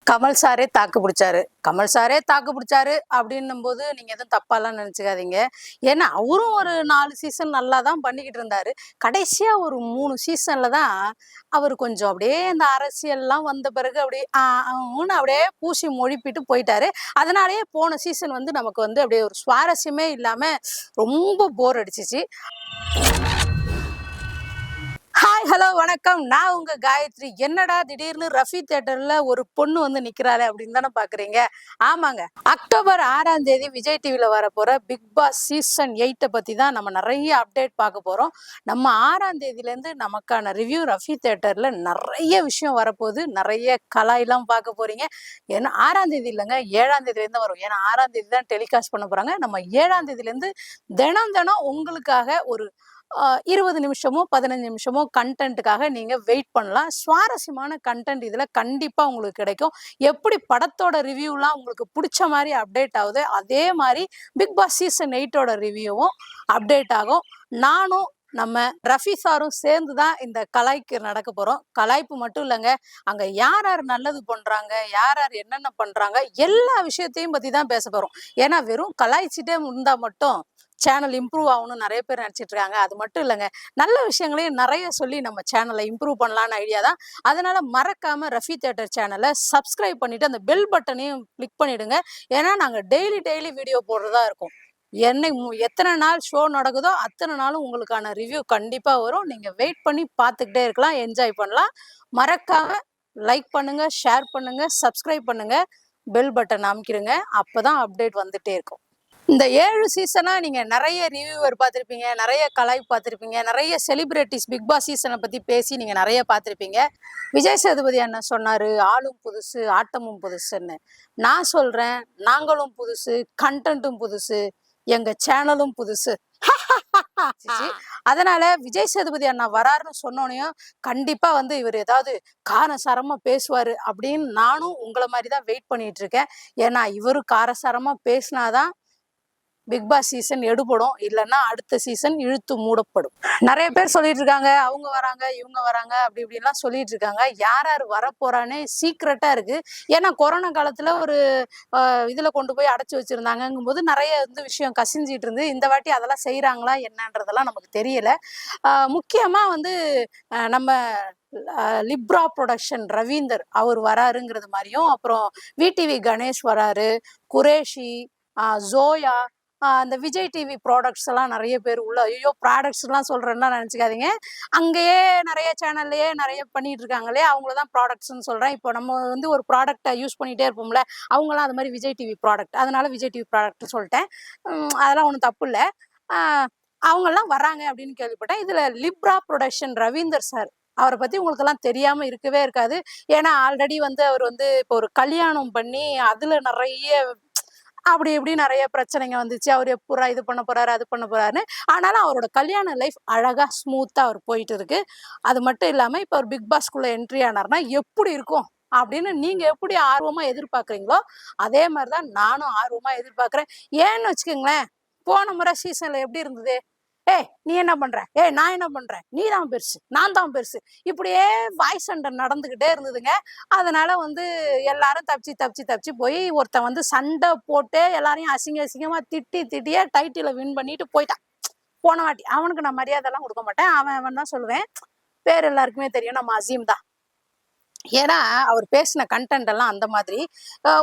கமல் சாரே தாக்கு பிடிச்சாரு. கமல் சாரே தாக்கு பிடிச்சாரு அப்படின்னும் போது நீங்க எதுவும் தப்பாலாம் நினைச்சுக்காதீங்க. ஏன்னா அவரும் ஒரு 4 சீசன் நல்லா தான் பண்ணிக்கிட்டு இருந்தாரு. கடைசியா ஒரு 3 சீசன்ல தான் அவர் கொஞ்சம் அப்படியே இந்த அரசியல்லாம் வந்த பிறகு அப்படியே ஊன்னு அப்படியே பூசி மொழிப்பிட்டு போயிட்டாரு. அதனாலேயே போன சீசன் வந்து நமக்கு வந்து அப்படியே ஒரு சுவாரஸ்யமே இல்லாம ரொம்ப போர் அடிச்சிச்சு. ஹாய் ஹலோ வணக்கம். நான் உங்க காயத்ரி. என்னடா திடீர்னு ரஃபி தியேட்டர்ல ஒரு பொண்ணு வந்து நிக்கிறாளே அப்படின்னு தானே பாக்குறீங்க. ஆமாங்க, அக்டோபர் 6ஆம் தேதி விஜய் டிவில வரப்போற பிக் பாஸ் சீசன் 8 பத்தி தான் நம்ம நிறைய அப்டேட் பார்க்க போறோம். நம்ம 6ஆம் தேதியில இருந்து நமக்கான ரிவ்யூ ரஃபி தியேட்டர்ல நிறைய விஷயம் வரப்போகுது. நிறைய கலாயெல்லாம் பார்க்க போறீங்க. ஏன்னா 6ஆம் தேதி இல்லைங்க, 7ஆம் தேதியில இருந்து வரும். ஏன்னா 6ஆம் தேதி தான் டெலிகாஸ்ட் பண்ண போறாங்க. நம்ம 7ஆம் தேதியில இருந்து தினம் தினம் உங்களுக்காக ஒரு 20 நிமிஷமோ 15 நிமிஷமோ கண்டென்ட்டுக்காக நீங்க வெயிட் பண்ணலாம். சுவாரஸ்யமான கண்டென்ட் இதுல கண்டிப்பா உங்களுக்கு கிடைக்கும். எப்படி படத்தோட ரிவ்யூலாம் உங்களுக்கு பிடிச்ச மாதிரி அப்டேட் ஆகுது, அதே மாதிரி பிக் பாஸ் சீசன் 8ஓட ரிவ்யூவும் அப்டேட் ஆகும். நானும் நம்ம ரஃபி சாரும் சேர்ந்து தான் இந்த கலாய்க்கு நடக்க போறோம். கலாய்ப்பு மட்டும் இல்லைங்க, அங்க யார் யார் நல்லது பண்றாங்க, யார் யார் என்னென்ன பண்றாங்க, எல்லா விஷயத்தையும் பத்தி தான் பேச போறோம். ஏன்னா வெறும் கலாய்ச்சிட்டே இருந்தா மட்டும் சேனல் இம்ப்ரூவ் ஆகணும்னு நிறைய பேர் நினச்சிட்டு இருக்காங்க. அது மட்டும் இல்லைங்க, நல்ல விஷயங்களையும் நிறைய சொல்லி நம்ம சேனலை இம்ப்ரூவ் பண்ணலான்னு ஐடியா தான். அதனால மறக்காம ரஃபி தியேட்டர் சேனலை சப்ஸ்கிரைப் பண்ணிட்டு அந்த பெல் பட்டனையும் கிளிக் பண்ணிடுங்க. ஏன்னா நாங்கள் டெய்லி வீடியோ போடுறதா இருக்கும். எத்தனை நாள் ஷோ நடக்குதோ அத்தனை நாளும் உங்களுக்கான ரிவ்யூ கண்டிப்பா வரும். நீங்க வெயிட் பண்ணி பார்த்துக்கிட்டே இருக்கலாம், என்ஜாய் பண்ணலாம். மறக்காம லைக் பண்ணுங்க, ஷேர் பண்ணுங்க, சப்ஸ்கிரைப் பண்ணுங்க, பெல் பட்டன் அமைக்கிடுங்க. அப்பதான் அப்டேட் வந்துட்டே இருக்கும். இந்த 7 சீசனா நீங்க நிறைய ரிவ்யூவர் பார்த்துருப்பீங்க, நிறைய கலாய்வு பார்த்துருப்பீங்க, நிறைய செலிபிரிட்டிஸ் பிக் பாஸ் சீசனை பத்தி பேசி நீங்க நிறைய பார்த்துருப்பீங்க. விஜய் சேதுபதி அண்ணன் சொன்னாரு, ஆளும் புதுசு ஆட்டமும் புதுசுன்னு. நான் சொல்றேன், நாங்களும் புதுசு, கண்டென்ட்டும் புதுசு, எங்க சேனலும் புதுசு. அதனால விஜய் சேதுபதி அண்ணா வராருன்னு சொன்னோனையும் கண்டிப்பா வந்து இவர் ஏதாவது காரசாரமா பேசுவாரு அப்படின்னு நானும் உங்களை மாதிரி தான் வெயிட் பண்ணிட்டு இருக்கேன். ஏன்னா இவரும் காரசாரமா பேசினாதான் பிக் பாஸ் சீசன் எடுபடும், இல்லைன்னா அடுத்த சீசன் இழுத்து மூடப்படும். நிறைய பேர் சொல்லிட்டு இருக்காங்க, அவங்க வராங்க இவங்க வராங்க அப்படி இப்படிலாம் சொல்லிட்டு இருக்காங்க. யார் யார் வரப்போறானே சீக்ரெட்டா இருக்கு. ஏன்னா கொரோனா காலத்துல ஒரு இதுல கொண்டு போய் அடைச்சி வச்சிருந்தாங்கும் போது நிறைய வந்து விஷயம் கசிஞ்சிட்டு இருந்து, இந்த வாட்டி அதெல்லாம் செய்யறாங்களா என்னன்றதெல்லாம் நமக்கு தெரியல. முக்கியமா வந்து நம்ம லிப்ரா ப்ரொடக்ஷன் ரவீந்தர் அவர் வராருங்கிறது மாதிரியும், அப்புறம் விடிவி கணேஷ் வராரு, குரேஷி, ஜோயா, அந்த விஜய் டிவி ப்ராடக்ட்ஸ் எல்லாம் நிறைய பேர் உள்ள, ஐயோ ப்ராடக்ட்ஸ் எல்லாம் சொல்றேன்னா நினைச்சுக்காதீங்க, அங்கேயே நிறைய சேனல்லையே நிறைய பண்ணிட்டு இருக்காங்களே, அவங்களதான் ப்ராடக்ட்ஸ்ன்னு சொல்றேன். இப்போ நம்ம வந்து ஒரு ப்ராடக்டை யூஸ் பண்ணிட்டே இருப்போம்ல, அவங்களாம் அது மாதிரி விஜய் டிவி ப்ராடக்ட், அதனால விஜய் டிவி ப்ராடக்ட் சொல்லிட்டேன். அதெல்லாம் ஒன்றும் தப்பு இல்லை. அவங்கெல்லாம் வராங்க அப்படின்னு கேள்விப்பட்டேன். இதுல லிப்ரா ப்ரொடக்ஷன் ரவீந்தர் சார், அவரை பத்தி உங்களுக்கு எல்லாம் தெரியாம இருக்கவே இருக்காது. ஏன்னா ஆல்ரெடி வந்து அவர் வந்து இப்போ ஒரு கல்யாணம் பண்ணி அதுல நிறைய அப்படி இப்படி நிறைய பிரச்சனைங்க வந்துச்சு. அவர் எப்பூரா இது பண்ண போறாரு அது பண்ண போறாருன்னு. ஆனாலும் அவரோட கல்யாண லைஃப் அழகா ஸ்மூத்தா அவர் போயிட்டு இருக்கு. அது மட்டும் இல்லாம இப்ப அவர் பிக் பாஸ்குள்ள என்ட்ரி ஆனார்னா எப்படி இருக்கும் அப்படின்னு நீங்க எப்படி ஆர்வமா எதிர்பார்க்குறீங்களோ அதே மாதிரிதான் நானும் ஆர்வமா எதிர்பார்க்கிறேன். ஏன்னு வச்சுக்கோங்களேன், போன முறை சீசன்ல எப்படி இருந்தது, ஏய் நீ என்ன பண்ற, ஏய் நான் என்ன பண்றேன், நீ தான் பெருசு நான் தான் பெருசு, இப்படியே வாய்ஸ் சண்டை நடந்துகிட்டே இருந்ததுங்க. அதனால வந்து எல்லாரும் தப்பிச்சு போய் ஒருத்தன் வந்து சண்டை போட்டு எல்லாரையும் அசிங்கமா திட்டியே டைட்டில வின் பண்ணிட்டு போயிட்டான். போன வாட்டி அவனுக்கு நான் மரியாதை எல்லாம் கொடுக்க மாட்டேன், அவன் தான் சொல்லுவேன். பேர் எல்லாருக்குமே தெரியும், நம்ம அசீம் தான். ஏன்னா அவர் பேசின கண்டென்ட் எல்லாம் அந்த மாதிரி.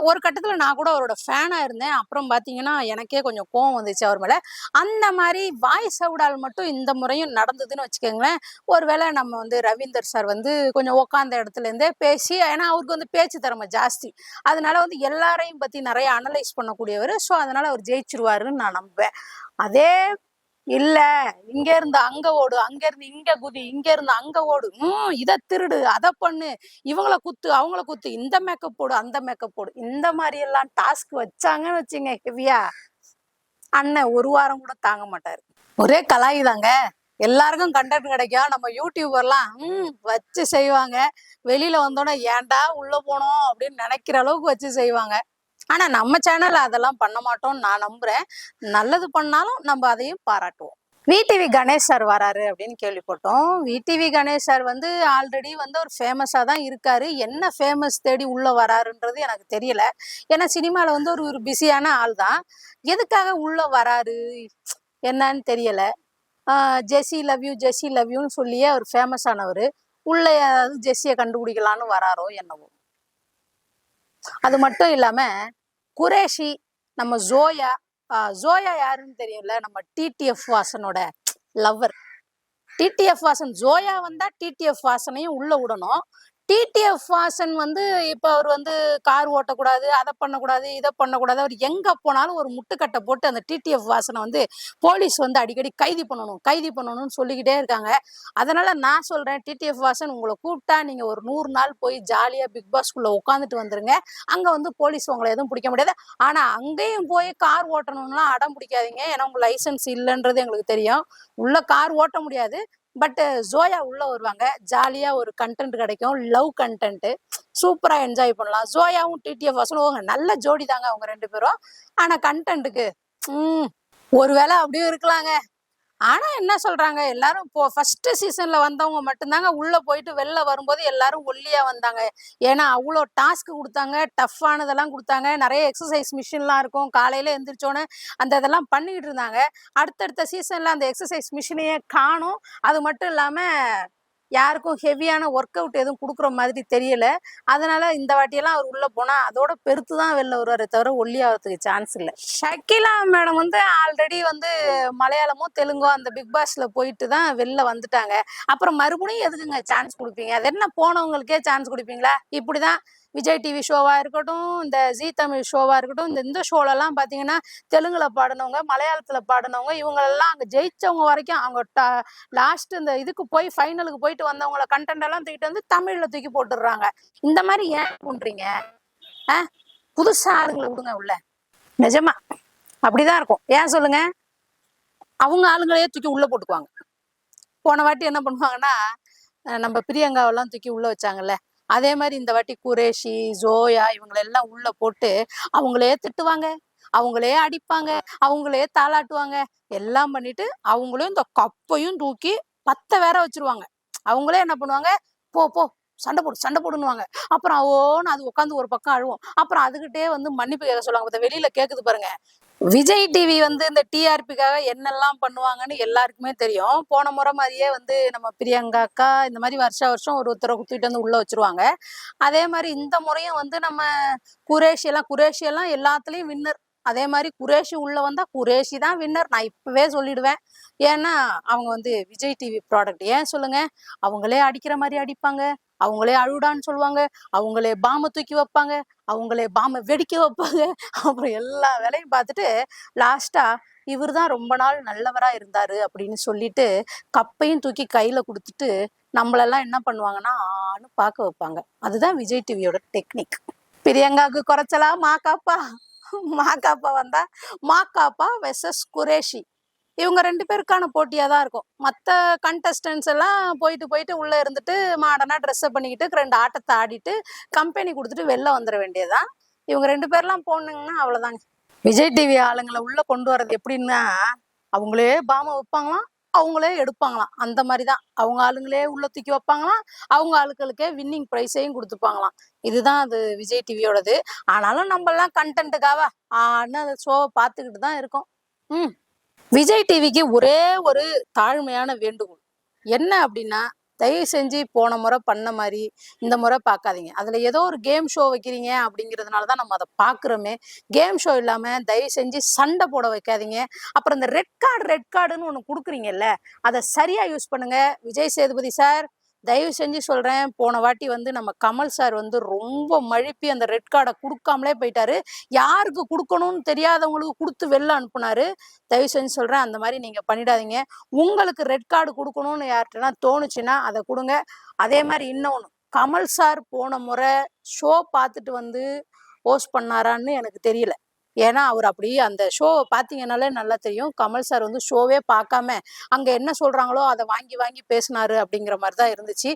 ஒரு கட்டத்துல நான் கூட அவரோட ஃபேனா இருந்தேன். அப்புறம் பாத்தீங்கன்னா எனக்கே கொஞ்சம் கோவம் வந்துச்சு அவர் மேல. அந்த மாதிரி வாய்ஸ் அவுடால் மட்டும் இந்த முறையும் நடந்ததுன்னு வச்சுக்கோங்களேன். ஒருவேளை நம்ம வந்து ரவீந்தர் சார் வந்து கொஞ்சம் உட்காந்த இடத்துல இருந்தே பேசி, ஏன்னா அவருக்கு வந்து பேச்சு திறமை ஜாஸ்தி, அதனால வந்து எல்லாரையும் பத்தி நிறைய அனலைஸ் பண்ணக்கூடியவர். ஸோ அதனால அவர் ஜெயிச்சிருவாருன்னு நான் நம்புவேன். அதே இல்ல, இங்க இருந்து அங்க ஓடு, அங்க இருந்து இங்க குதி, இங்க இருந்து அங்க ஓடு, இத திருடு அதை பண்ணு, இவங்கள குத்து அவங்கள குத்து, இந்த மேக்கப் போடு அந்த மேக்கப் போடு, இந்த மாதிரி எல்லாம் டாஸ்க் வச்சாங்கன்னு வச்சுங்க ஹெவியா, அண்ணன் ஒரு வாரம் கூட தாங்க மாட்டாரு. ஒரே கலாய் தாங்க. எல்லாருக்கும் கண்டென்ட் கிடைக்கும், நம்ம யூடியூபர்லாம் வச்சு செய்வாங்க. வெளியில வந்தோடனே ஏன்டா உள்ள போனோம் அப்படின்னு நினைக்கிற அளவுக்கு வச்சு செய்வாங்க. ஆனா நம்ம சேனல் அதெல்லாம் பண்ண மாட்டோம்னு நான் நம்புறேன். நல்லது பண்ணாலும் நம்ம அதையும் பாராட்டுவோம். விடிவி கணேஷ் சார் வராரு அப்படின்னு கேள்விப்பட்டோம். விடிவி கணேஷ் சார் வந்து ஆல்ரெடி வந்து ஒரு ஃபேமஸா தான் இருக்காரு. என்ன ஃபேமஸ் தேடி உள்ள வராருன்றது எனக்கு தெரியல. ஏன்னா சினிமால வந்து ஒரு பிஸியான ஆள் தான். எதுக்காக உள்ள வராரு என்னன்னு தெரியல. ஜெஸ்ஸி லவ் யூ ஜெஸ்ஸி லவ் யூன்னு சொல்லியே அவர் ஃபேமஸ் ஆனவர். உள்ள ஏதாவது ஜெஸ்ஸியை கண்டுபிடிக்கலான்னு வராரோ என்னவோ. அது மட்டும் இல்லாம குரேஷி, நம்ம ஜோயா. ஜோயா யாருன்னு தெரியும்ல, நம்ம டிடிஎஃப் வாசனோட லவ்வர். டிடிஎஃப் வாசன் ஜோயா வந்தா டிடிஎஃப் வாசனையும் உள்ள விடணும். டிடிஎஃப் வாசன் வந்து இப்ப அவர் வந்து கார் ஓட்டக்கூடாது, அதை பண்ணக்கூடாது, இதை பண்ணக்கூடாது. அவர் எங்க போனாலும் ஒரு முட்டுக்கட்டை போட்டு அந்த டிடிஎஃப் வாசனை வந்து போலீஸ் வந்து அடிக்கடி கைது பண்ணணும்னு சொல்லிக்கிட்டே இருக்காங்க. அதனால நான் சொல்றேன், டிடிஎஃப் வாசன் உங்களை கூப்பிட்டா நீங்க ஒரு 100 நாள் போய் ஜாலியா பிக் பாஸ்குள்ள உட்காந்துட்டு வந்துருங்க. அங்க வந்து போலீஸ் உங்களை எதுவும் பிடிக்க முடியாது. ஆனா அங்கேயும் போய் கார் ஓட்டணும்லாம் அடம் பிடிக்காதீங்க. ஏன்னா உங்க லைசன்ஸ் இல்லைன்றது எங்களுக்கு தெரியும். உள்ள கார் ஓட்ட முடியாது. பட் ஜோயா உள்ள வருவாங்க. ஜாலியா ஒரு கண்டென்ட் கிடைக்கும், லவ் கண்டென்ட். சூப்பரா என்ஜாய் பண்ணலாம். ஜோயாவும் டிடிஎஃப் வாசனும் நல்ல ஜோடி தாங்க அவங்க 2 பேரும். ஆனா கண்டென்ட்டுக்கு ஒருவேளை அப்படியும் இருக்கலாங்க. ஆனா என்ன சொல்றாங்க, எல்லாரும் இப்போ ஃபர்ஸ்ட் சீசன்ல வந்தவங்க மட்டும்தாங்க உள்ள போயிட்டு வெளில வரும்போது எல்லாரும் ஒல்லியா வந்தாங்க. ஏன்னா அவ்வளோ டாஸ்க் கொடுத்தாங்க, டஃப்பானதெல்லாம் கொடுத்தாங்க. நிறைய எக்ஸசைஸ் மிஷின்லாம் இருக்கும். காலையில எந்திரிச்சோன்னே அந்த இதெல்லாம் பண்ணிக்கிட்டு இருந்தாங்க. அடுத்தடுத்த சீசன்ல அந்த எக்ஸசைஸ் மிஷினையே காணும். அது மட்டும் இல்லாம யாருக்கும் ஹெவியான ஒர்க் அவுட் எதுவும் கொடுக்குற மாதிரி தெரியல. அதனால இந்த வாட்டியெல்லாம் அவர் உள்ள போனா அதோட பெருத்து தான் வெளில வருவாரே தவிர ஒல்லியாகிறதுக்கு சான்ஸ் இல்லை. ஷக்கிலா மேடம் வந்து ஆல்ரெடி வந்து மலையாளமோ தெலுங்கோ அந்த பிக் பாஸ்ல போயிட்டு தான் வெளில வந்துட்டாங்க. அப்புறம் மறுபடியும் எதுக்குங்க சான்ஸ் கொடுப்பீங்க? அது என்ன போனவங்களுக்கே சான்ஸ் கொடுப்பீங்களா? இப்படிதான் விஜய் டிவி ஷோவா இருக்கட்டும், இந்த ஜி தமிழ் ஷோவா இருக்கட்டும், இந்த ஷோலெல்லாம் பார்த்தீங்கன்னா தெலுங்குல பாடினவங்க, மலையாளத்துல பாடினவங்க, இவங்களெல்லாம் அங்கே ஜெயிச்சவங்க வரைக்கும் அவங்க லாஸ்ட் இந்த இதுக்கு போய் ஃபைனலுக்கு போயிட்டு வந்தவங்கள கண்டென்ட் எல்லாம் தூக்கிட்டு வந்து தமிழ்ல தூக்கி போட்டுடுறாங்க. இந்த மாதிரி ஏன் பண்றீங்க? புதுசா ஆளுங்களை விடுங்க உள்ள. நிஜமா அப்படிதான் இருக்கும். ஏன் சொல்லுங்க? அவங்க ஆளுங்களையே தூக்கி உள்ள போட்டுக்குவாங்க. போன வாட்டி என்ன பண்ணுவாங்கன்னா, நம்ம பிரியங்காவெல்லாம் தூக்கி உள்ள வச்சாங்கல்ல, அதே மாதிரி இந்த வாட்டி குரேஷி, ஜோயா இவங்களெல்லாம் உள்ள போட்டு அவங்களே திட்டுவாங்க, அவங்களே அடிப்பாங்க, அவங்களே தாளாட்டுவாங்க, எல்லாம் பண்ணிட்டு அவங்களும் இந்த கப்பையும் தூக்கி 10 வேற வச்சிருவாங்க. அவங்களே என்ன பண்ணுவாங்க, போ போ சண்டை போடுன்னுவாங்க. அப்புறம் ஓன்னு அது உட்காந்து ஒரு பக்கம் அழுவோம். அப்புறம் அதுகிட்டே வந்து மன்னிப்பு கேட்க சொல்லுவாங்க. வெளியில கேக்குது பாருங்க. விஜய் டிவி வந்து இந்த டிஆர்பிக்காக என்னெல்லாம் பண்ணுவாங்கன்னு எல்லாருக்குமே தெரியும். போன முறை மாதிரியே வந்து நம்ம பிரியங்கா அக்கா இந்த மாதிரி வருஷம் ஒருத்தரை குத்திட்டு வந்து உள்ள வச்சிருவாங்க. அதே மாதிரி இந்த முறையும் வந்து நம்ம குரேஷி எல்லாம் எல்லாத்துலயும் வின்னர். அதே மாதிரி குரேஷி உள்ள வந்தா குரேஷி தான் வின்னர், நான் இப்பவே சொல்லிடுவேன். ஏன்னா அவங்க வந்து விஜய் டிவி ப்ராடக்ட். ஏன் சொல்லுங்க? அவங்களே அடிக்கிற மாதிரி அடிப்பாங்க, அவங்களே அழுடான்னு சொல்லுவாங்க, அவங்களே பாம்பை தூக்கி வைப்பாங்க, அவங்களே பாம்பை வெடிக்க வைப்பாங்க. அப்புறம் எல்லா வேலையும் பார்த்துட்டு லாஸ்டா இவர் தான் ரொம்ப நாள் நல்லவரா இருந்தாரு அப்படின்னு சொல்லிட்டு கப்பையும் தூக்கி கையில கொடுத்துட்டு நம்மளெல்லாம் என்ன பண்ணுவாங்கன்னா ஆன்னு பார்க்க வைப்பாங்க. அதுதான் விஜய் டிவியோட டெக்னிக். பிரியங்காவுக்கு குறைச்சலா மாக்காப்பா வந்தா மாக்காப்பா வெர்சஸ் குரேஷி. இவங்க 2 பேருக்கான போட்டியா தான் இருக்கும். மற்ற கண்டஸ்டன்ஸ் எல்லாம் போயிட்டு உள்ள இருந்துட்டு மாடர்னா ட்ரெஸ்அப் பண்ணிக்கிட்டு 2 ஆட்டத்தை ஆடிட்டு கம்பெனி கொடுத்துட்டு வெளில வந்துட வேண்டியதுதான். இவங்க 2 பேர்லாம் போனாங்கன்னா அவ்வளவுதாங்க. விஜய் டிவி ஆளுங்களை உள்ள கொண்டு வர்றது எப்படின்னா, அவங்களே பாம வைப்பாங்களாம், அவங்களே எடுப்பாங்களாம். அந்த மாதிரிதான் அவங்க ஆளுங்களே உள்ள தூக்கி வைப்பாங்களாம், அவங்க ஆளுகளுக்கே வின்னிங் ப்ரைஸையும் கொடுத்துப்பாங்களாம். இதுதான் அது விஜய் டிவியோடது. ஆனாலும் நம்ம எல்லாம் கண்டென்ட்டுக்காக அந்த ஷோவை பார்த்துக்கிட்டு தான் இருக்கோம். விஜய் டிவிக்கு ஒரே ஒரு தாழ்மையான வேண்டுகோள் என்ன அப்படின்னா, தயவு செஞ்சு போன முறை பண்ண மாதிரி இந்த முறை பார்க்காதீங்க. அதுல ஏதோ ஒரு கேம் ஷோ வைக்கிறீங்க அப்படிங்கிறதுனாலதான் நம்ம அதை பாக்குறோமே. கேம் ஷோ இல்லாம தயவு செஞ்சு சண்டை போட வைக்காதீங்க. அப்புறம் இந்த ரெட் கார்டுன்னு ஒண்ணு கொடுக்குறீங்கல்ல, அதை சரியா யூஸ் பண்ணுங்க. விஜய் சேதுபதி சார், தயவு செஞ்சு சொல்றேன், போன வாட்டி வந்து நம்ம கமல் சார் வந்து ரொம்ப மழுப்பி அந்த ரெட் கார்டை கொடுக்காமலே போயிட்டாரு. யாருக்கு கொடுக்கணும்னு தெரியாதவங்களுக்கு கொடுத்து வெளில அனுப்புனாரு. தயவு செஞ்சு சொல்றேன், அந்த மாதிரி நீங்க பண்ணிடாதீங்க. உங்களுக்கு ரெட் கார்டு கொடுக்கணும்னு யார்கிட்டனா தோணுச்சுன்னா அதை கொடுங்க. அதே மாதிரி இன்னொன்னு, கமல் சார் போன முறை ஷோ பார்த்துட்டு வந்து போஸ்ட் பண்ணாரான்னு எனக்கு தெரியல. ஏன்னா அவர் அப்படியே அந்த ஷோவை பார்த்தீங்கன்னாலே நல்லா தெரியும். கமல் சார் வந்து ஷோவே பார்க்காம அங்க என்ன சொல்றாங்களோ அதை வாங்கி வாங்கி பேசினாரு அப்படிங்கிற மாதிரி தான் இருந்துச்சு.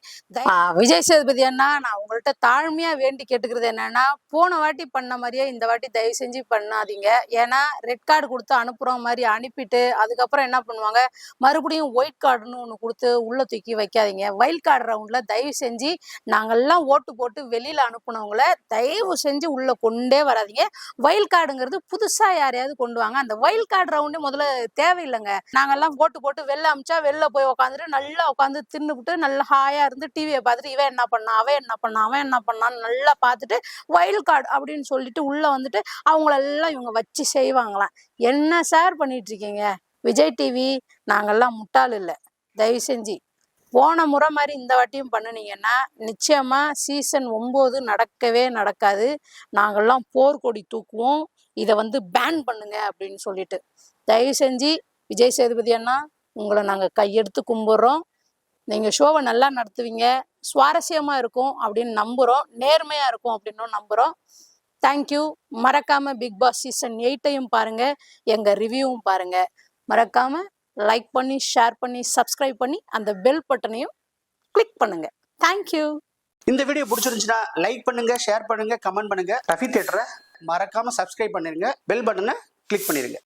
விஜய் சேதுபதி அண்ணா, நான் உங்கள்கிட்ட தாழ்மையா வேண்டி கேட்டுக்கிறது என்னன்னா, போன வாட்டி பண்ண மாதிரியே இந்த வாட்டி தயவு செஞ்சு பண்ணாதீங்க. ஏன்னா ரெட் கார்டு கொடுத்து அனுப்புறோம் மாதிரி அனுப்பிட்டு அதுக்கப்புறம் என்ன பண்ணுவாங்க, மறுபடியும் ஒயிட் கார்டுன்னு ஒன்று கொடுத்து உள்ள தூக்கி வைக்காதீங்க. வைல்ட் கார்டு ரவுண்ட்ல தயவு செஞ்சு நாங்கெல்லாம் ஓட்டு போட்டு வெளியில அனுப்புனவங்கள தயவு செஞ்சு உள்ள கொண்டே வராதீங்க. வைல்ட் கார்டுங்கிறது புதுசா யாரையாவது கொண்டு வாங்க. அந்த வைல்ட் கார்டு ரவுண்டே முதல்ல தேவையில்லைங்க. நாங்கெல்லாம் ஓட்டு போட்டு வெளில அமிச்சா வெளில போய் உட்காந்துட்டு நல்லா உட்காந்து தின்னுபிட்டு நல்லா ஹாயா இருந்து டிவியை பார்த்துட்டு இவன் என்ன பண்ணா, அவன் என்ன பண்ணா, அவன் என்ன பண்ணான்னு நல்லா பார்த்துட்டு வைல்ட் கார்டு அப்படின்னு சொல்லிட்டு உள்ள வந்துட்டு அவங்களெல்லாம் இவங்க வச்சு செய்வாங்களாம். என்ன சார் பண்ணிட்டு இருக்கீங்க விஜய் டிவி? நாங்கெல்லாம் முட்டாள் இல்லை. தயவு செஞ்சு போன முறை மாதிரி இந்த வாட்டியும் பண்ணுனீங்கன்னா நிச்சயமா சீசன் 9 நடக்கவே நடக்காது. நாங்கெல்லாம் போர்க்கொடி தூக்குவோம். இதை வந்து பேன் பண்ணுங்க அப்படின்னு சொல்லிட்டு தயவு செஞ்சு விஜய் சேதுபதி அண்ணா, உங்களை நாங்கள் கையெடுத்து கும்பிட்றோம். நீங்கள் ஷோவை நல்லா நடத்துவீங்க, சுவாரஸ்யமாக இருக்கும் அப்படின்னு நம்புகிறோம், நேர்மையாக இருக்கும் அப்படின்னு நம்புகிறோம். தேங்க்யூ. மறக்காம பிக் பாஸ் சீசன் 8ஐயும் பாருங்க, எங்கள் ரிவ்யூவும் பாருங்க. மறக்காம லைக் பண்ணி ஷேர் பண்ணி சப்ஸ்கிரைப் பண்ணி அந்த பெல் பட்டனையும் கிளிக் பண்ணுங்க. தேங்க்யூ. இந்த வீடியோ பிடிச்சிருந்துச்சுன்னா லைக் பண்ணுங்க, ஷேர் பண்ணுங்க, கமெண்ட் பண்ணுங்க. ரஃபி தியேட்டரை மறக்காம சப்ஸ்கிரைப் பண்ணிருங்க, பெல் பட்டனை கிளிக் பண்ணிருங்க.